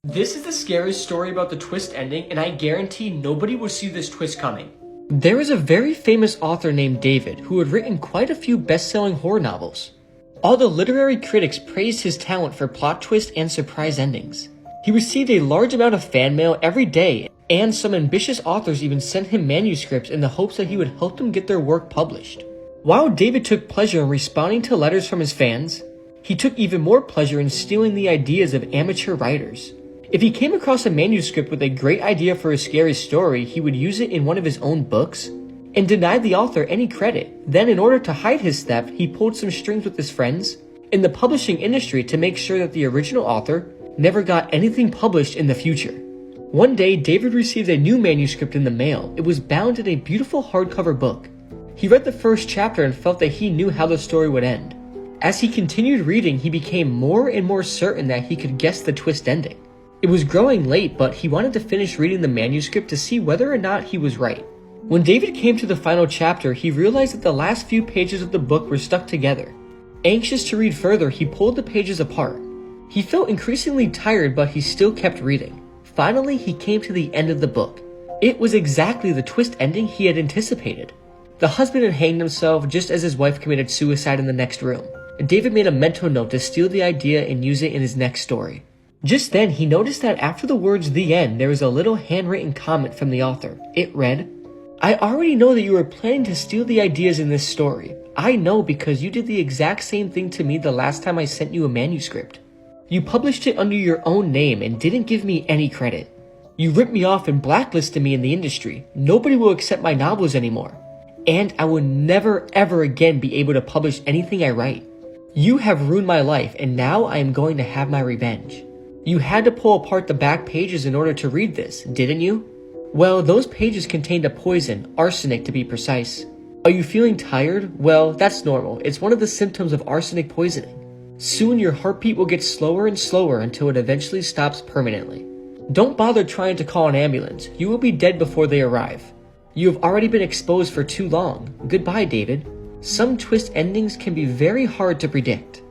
This is the scariest story about the twist ending, and I guarantee nobody will see this twist coming. There is a very famous author named David who had written quite a few best-selling horror novels. All the literary critics praised his talent for plot twists and surprise endings. He received a large amount of fan mail every day, and some ambitious authors even sent him manuscripts in the hopes that he would help them get their work published. While David took pleasure in responding to letters from his fans, he took even more pleasure in stealing the ideas of amateur writers. If he came across a manuscript with a great idea for a scary story, he would use it in one of his own books and deny the author any credit. Then, in order to hide his theft, he pulled some strings with his friends in the publishing industry to make sure that the original author never got anything published in the future. One day, David received a new manuscript in the mail. It was bound in a beautiful hardcover book. He read the first chapter and felt that he knew how the story would end. As he continued reading, he became more and more certain that he could guess the twist ending. It was growing late, but he wanted to finish reading the manuscript to see whether or not he was right. When David came to the final chapter, he realized that the last few pages of the book were stuck together. Anxious to read further, he pulled the pages apart. He felt increasingly tired, but he still kept reading. Finally, he came to the end of the book. It was exactly the twist ending he had anticipated. The husband had hanged himself just as his wife committed suicide in the next room. David made a mental note to steal the idea and use it in his next story. Just then, he noticed that after the words "the end," there was a little handwritten comment from the author. It read, "I already know that you were planning to steal the ideas in this story. I know because you did the exact same thing to me the last time I sent you a manuscript. You published it under your own name and didn't give me any credit. You ripped me off and blacklisted me in the industry. Nobody will accept my novels anymore. And I will never ever again be able to publish anything I write. You have ruined my life, and now I am going to have my revenge. You had to pull apart the back pages in order to read this, didn't you? Well, those pages contained a poison, arsenic to be precise. Are you feeling tired? Well, that's normal. It's one of the symptoms of arsenic poisoning. Soon your heartbeat will get slower and slower until it eventually stops permanently. Don't bother trying to call an ambulance. You will be dead before they arrive. You have already been exposed for too long. Goodbye, David." Some twist endings can be very hard to predict.